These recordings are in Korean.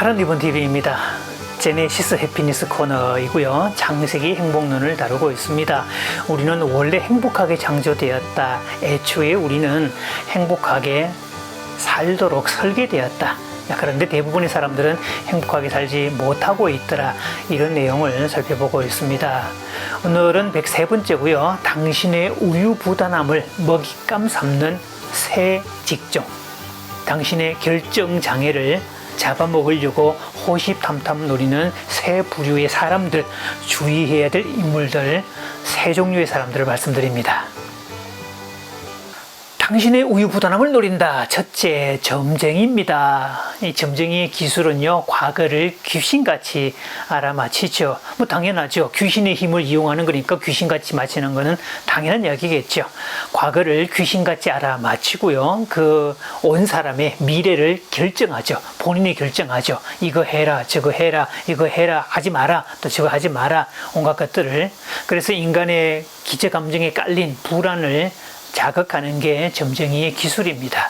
파란 리본 TV입니다. 제네시스 해피니스 코너이고요. 창세기 행복론을 다루고 있습니다. 우리는 원래 행복하게 창조되었다. 애초에 우리는 행복하게 살도록 설계되었다. 그런데 대부분의 사람들은 행복하게 살지 못하고 있더라. 이런 내용을 살펴보고 있습니다. 오늘은 103번째고요. 당신의 우유부단함을 먹잇감 삼는 새 직종. 당신의 결정장애를 잡아먹으려고 호시탐탐 노리는 세 부류의 사람들, 주의해야 될 인물들, 세 종류의 사람들을 말씀드립니다. 당신의 우유부단함을 노린다. 첫째, 점쟁이입니다. 이 점쟁이의 기술은요, 과거를 귀신같이 알아맞히죠. 당연하죠. 귀신의 힘을 이용하는 거니까 귀신같이 맞히는 거는 당연한 이야기겠죠. 과거를 귀신같이 알아맞히고요. 온 사람의 미래를 결정하죠. 본인이 결정하죠. 이거 해라, 저거 해라, 이거 해라, 하지 마라, 또 저거 하지 마라, 온갖 것들을. 그래서 인간의 기저 감정에 깔린 불안을 자극하는 게 점쟁이의 기술입니다.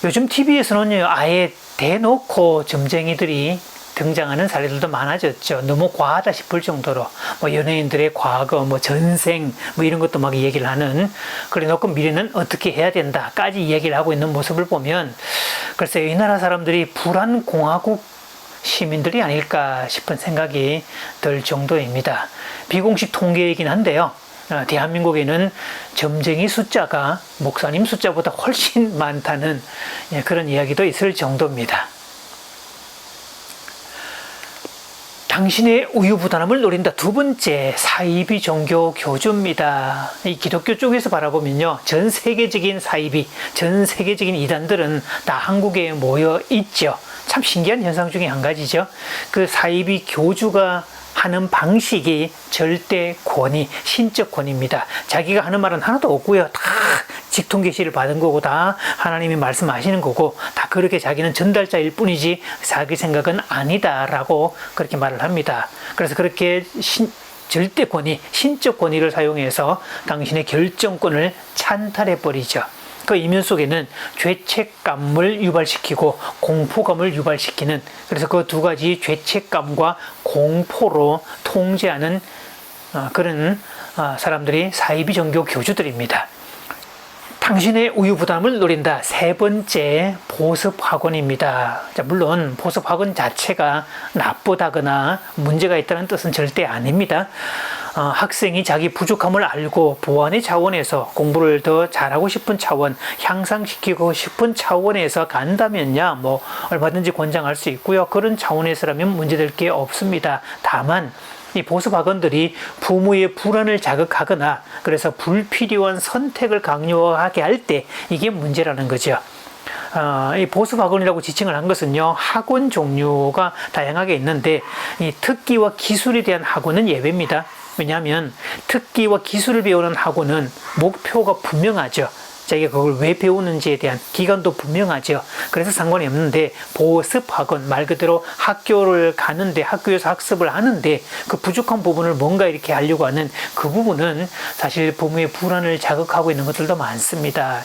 요즘 TV에서는 아예 대놓고 점쟁이들이 등장하는 사례들도 많아졌죠. 너무 과하다 싶을 정도로 연예인들의 과거, 전생 이런 것도 막 얘기를 하는, 그래 놓고 미래는 어떻게 해야 된다까지 얘기를 하고 있는 모습을 보면 글쎄요, 이 나라 사람들이 불안공화국 시민들이 아닐까 싶은 생각이 들 정도입니다. 비공식 통계이긴 한데요. 대한민국에는 점쟁이 숫자가 목사님 숫자보다 훨씬 많다는 그런 이야기도 있을 정도입니다. 당신의 우유부단함을 노린다. 두 번째, 사이비 종교 교주입니다. 이 기독교 쪽에서 바라보면요, 전 세계적인 사이비, 전 세계적인 이단들은 다 한국에 모여 있죠. 참 신기한 현상 중에 한 가지죠. 그 사이비 교주가 하는 방식이 절대 권위, 신적 권위입니다. 자기가 하는 말은 하나도 없고요. 다 직통 계시를 받은 거고, 다 하나님이 말씀하시는 거고, 다 그렇게 자기는 전달자일 뿐이지 자기 생각은 아니다라고 그렇게 말을 합니다. 그래서 그렇게 절대 권위, 신적 권위를 사용해서 당신의 결정권을 찬탈해 버리죠. 그 이면 속에는 죄책감을 유발시키고 공포감을 유발시키는, 그래서 그 두 가지 죄책감과 공포로 통제하는 그런 사람들이 사이비 종교 교주들입니다. 당신의 우유부단함을 노린다. 세 번째, 보습학원입니다. 물론 보습학원 자체가 나쁘다거나 문제가 있다는 뜻은 절대 아닙니다. 학생이 자기 부족함을 알고 보완의 차원에서 공부를 더 잘하고 싶은 차원, 향상시키고 싶은 차원에서 간다면야 얼마든지 권장할 수 있고요. 그런 차원에서라면 문제될 게 없습니다. 다만 이 보습학원들이 부모의 불안을 자극하거나 그래서 불필요한 선택을 강요하게 할 때 이게 문제라는 거죠. 이 보습학원이라고 지칭을 한 것은요, 학원 종류가 다양하게 있는데 이 특기와 기술에 대한 학원은 예외입니다. 왜냐하면 특기와 기술을 배우는 학원은 목표가 분명하죠. 자기가 그걸 왜 배우는지에 대한 기간도 분명하죠. 그래서 상관이 없는데, 보습학원, 말 그대로 학교를 가는데, 학교에서 학습을 하는데 그 부족한 부분을 뭔가 이렇게 하려고 하는 그 부분은 사실 부모의 불안을 자극하고 있는 것들도 많습니다.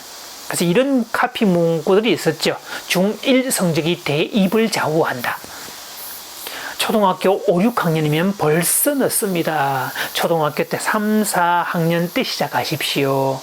그래서 이런 카피 문구들이 있었죠. 중1 성적이 대입을 좌우한다. 초등학교 5, 6학년이면 벌써 늦습니다. 초등학교 때 3, 4학년 때 시작하십시오.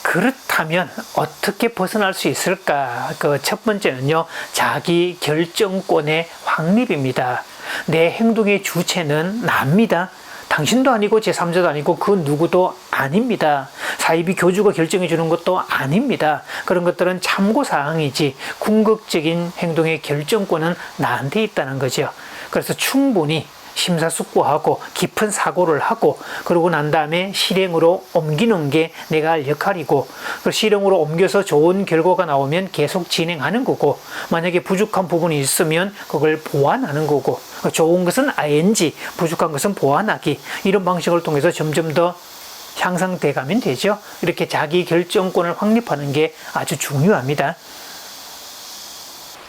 그렇다면 어떻게 벗어날 수 있을까? 첫 번째는요, 자기 결정권의 확립입니다. 내 행동의 주체는 나입니다. 당신도 아니고 제3자도 아니고 그 누구도 아닙니다. 사이비 교주가 결정해 주는 것도 아닙니다. 그런 것들은 참고사항이지 궁극적인 행동의 결정권은 나한테 있다는 거죠. 그래서 충분히 심사숙고하고 깊은 사고를 하고, 그러고 난 다음에 실행으로 옮기는 게 내가 할 역할이고, 그 실행으로 옮겨서 좋은 결과가 나오면 계속 진행하는 거고, 만약에 부족한 부분이 있으면 그걸 보완하는 거고, 좋은 것은 ing, 부족한 것은 보완하기, 이런 방식을 통해서 점점 더 향상돼 가면 되죠. 이렇게 자기 결정권을 확립하는 게 아주 중요합니다.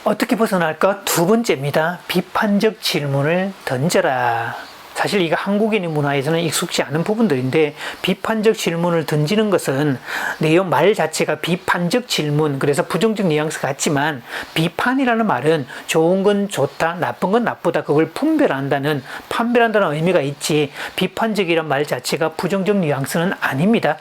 어떻게 벗어날까? 두 번째입니다. 비판적 질문을 던져라. 사실 이거 한국인의 문화에서는 익숙지 않은 부분들인데, 비판적 질문을 던지는 것은 내용 말 자체가 비판적 질문, 그래서 부정적 뉘앙스 같지만 비판이라는 말은 좋은 건 좋다, 나쁜 건 나쁘다, 그걸 판별한다는 의미가 있지, 비판적이란 말 자체가 부정적 뉘앙스는 아닙니다.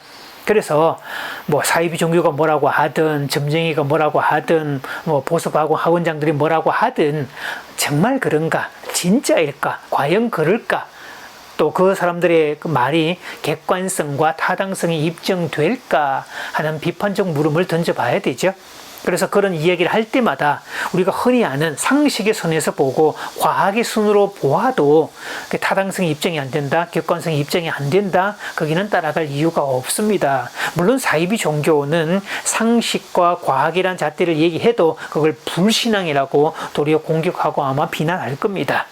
그래서 뭐 사이비 종교가 뭐라고 하든, 점쟁이가 뭐라고 하든, 뭐 보수하고 학원장들이 뭐라고 하든, 정말 그런가, 진짜일까, 과연 그럴까, 또 그 사람들의 그 말이 객관성과 타당성이 입증될까 하는 비판적 물음을 던져봐야 되죠. 그래서 그런 이야기를 할 때마다 우리가 흔히 아는 상식의 선에서 보고 과학의 순으로 보아도 타당성이 입증이 안 된다, 객관성이 입증이 안 된다, 거기는 따라갈 이유가 없습니다. 물론 사이비 종교는 상식과 과학이란 잣대를 얘기해도 그걸 불신앙이라고 도리어 공격하고 아마 비난할 겁니다.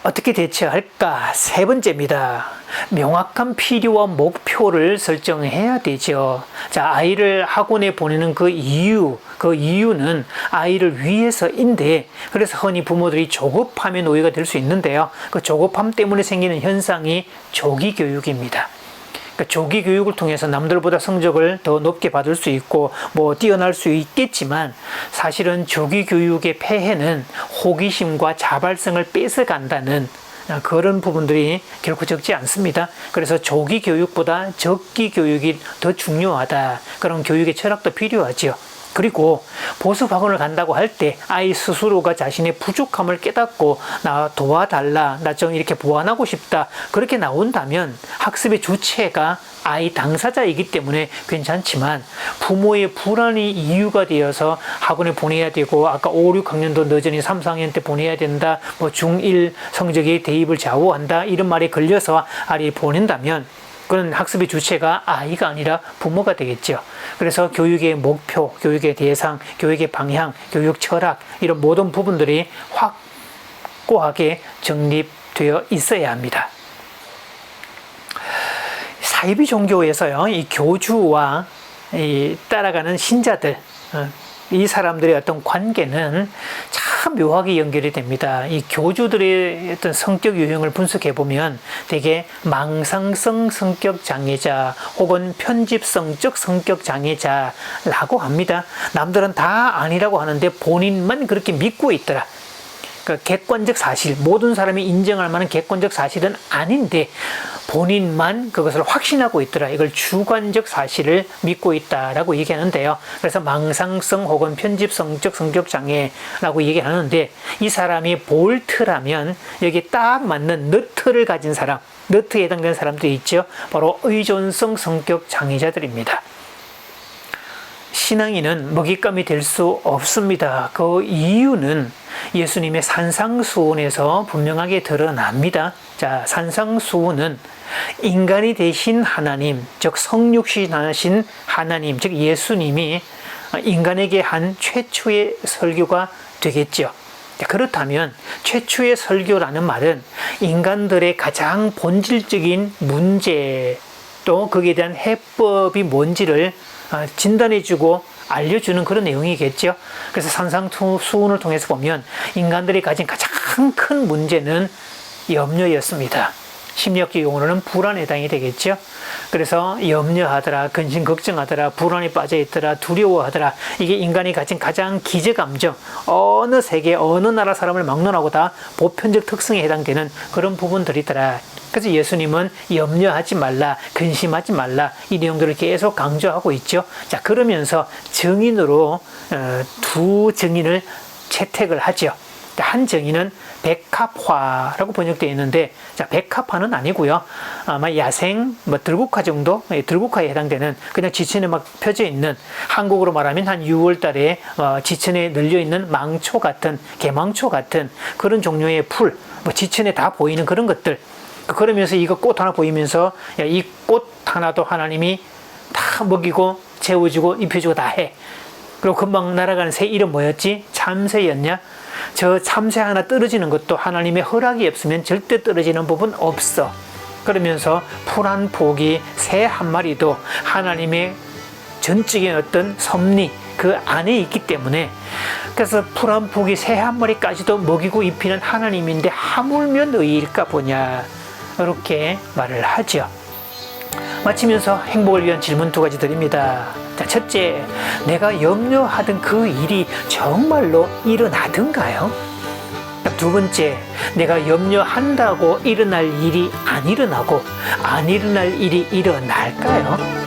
어떻게 대처할까? 세 번째입니다. 명확한 필요와 목표를 설정해야 되죠. 자, 아이를 학원에 보내는 그 이유는 아이를 위해서인데, 그래서 흔히 부모들이 조급함의 노예가 될 수 있는데요. 그 조급함 때문에 생기는 현상이 조기 교육입니다. 그러니까 조기 교육을 통해서 남들보다 성적을 더 높게 받을 수 있고 뭐 뛰어날 수 있겠지만, 사실은 조기 교육의 폐해는 호기심과 자발성을 뺏어간다는 그런 부분들이 결코 적지 않습니다. 그래서 조기 교육보다 적기 교육이 더 중요하다, 그런 교육의 철학도 필요하죠. 그리고 보습학원을 간다고 할 때 아이 스스로가 자신의 부족함을 깨닫고 나 도와달라, 나 좀 이렇게 보완하고 싶다, 그렇게 나온다면 학습의 주체가 아이 당사자이기 때문에 괜찮지만, 부모의 불안이 이유가 되어서 학원에 보내야 되고, 아까 5, 6학년도 늦으니 3, 4학년 때 보내야 된다, 뭐 중1 성적이 대입을 좌우한다, 이런 말에 걸려서 아이를 보낸다면 그건 학습의 주체가 아이가 아니라 부모가 되겠죠. 그래서 교육의 목표, 교육의 대상, 교육의 방향, 교육 철학, 이런 모든 부분들이 확고하게 정립되어 있어야 합니다. 사이비 종교에서요, 이 교주와 이 따라가는 신자들, 이 사람들의 어떤 관계는 참 묘하게 연결이 됩니다. 이 교주들의 어떤 성격 유형을 분석해 보면 되게 망상성 성격 장애자 혹은 편집성적 성격 장애자라고 합니다. 남들은 다 아니라고 하는데 본인만 그렇게 믿고 있더라. 그러니까 객관적 사실, 모든 사람이 인정할 만한 객관적 사실은 아닌데 본인만 그것을 확신하고 있더라. 이걸 주관적 사실을 믿고 있다라고 얘기하는데요. 그래서 망상성 혹은 편집성적 성격장애라고 얘기하는데, 이 사람이 볼트라면 여기에 딱 맞는 너트를 가진 사람, 너트에 해당되는 사람들이 있죠. 바로 의존성 성격장애자들입니다. 신앙인은 먹잇감이 될 수 없습니다. 그 이유는 예수님의 산상수훈에서 분명하게 드러납니다. 자, 산상수훈은 인간이 되신 하나님, 즉 성육신하신 하나님, 즉 예수님이 인간에게 한 최초의 설교가 되겠죠. 그렇다면 최초의 설교라는 말은 인간들의 가장 본질적인 문제, 또 거기에 대한 해법이 뭔지를 진단해주고 알려주는 그런 내용이겠죠. 그래서 산상수훈을 통해서 보면 인간들이 가진 가장 큰 문제는 염려였습니다. 심리학적 용어로는 불안에 해당이 되겠죠. 그래서 염려하더라, 근심 걱정하더라, 불안에 빠져있더라, 두려워하더라, 이게 인간이 가진 가장 기저감정, 어느 세계 어느 나라 사람을 막론하고 다 보편적 특성에 해당되는 그런 부분들이더라. 그래서 예수님은 염려하지 말라, 근심하지 말라, 이 내용들을 계속 강조하고 있죠. 자, 그러면서 정인으로 두 정인을 채택을 하죠. 한 정의는 백합화라고 번역되어 있는데, 자, 백합화는 아니고요. 아마 야생, 들국화 정도, 들국화에 해당되는 그냥 지천에 막 펴져 있는, 한국으로 말하면 한 6월 달에 지천에 널려 있는 망초 같은, 개망초 같은 그런 종류의 풀, 지천에 다 보이는 그런 것들. 그러면서 이거 꽃 하나 보이면서, 야, 이 꽃 하나도 하나님이 다 먹이고 재워주고 입혀주고 다 해. 그리고 금방 날아가는 새 이름 뭐였지? 참새였냐? 저 참새 하나 떨어지는 것도 하나님의 허락이 없으면 절대 떨어지는 법은 없어. 그러면서 풀 한 포기, 새 한 마리도 하나님의 전적인 어떤 섭리, 그 안에 있기 때문에, 그래서 풀 한 포기 새 한 마리까지도 먹이고 입히는 하나님인데 하물며 의일까 보냐, 이렇게 말을 하죠. 마치면서 행복을 위한 질문 두 가지 드립니다. 자, 첫째, 내가 염려하던 그 일이 정말로 일어나던가요? 두 번째, 내가 염려한다고 일어날 일이 안 일어나고 안 일어날 일이 일어날까요?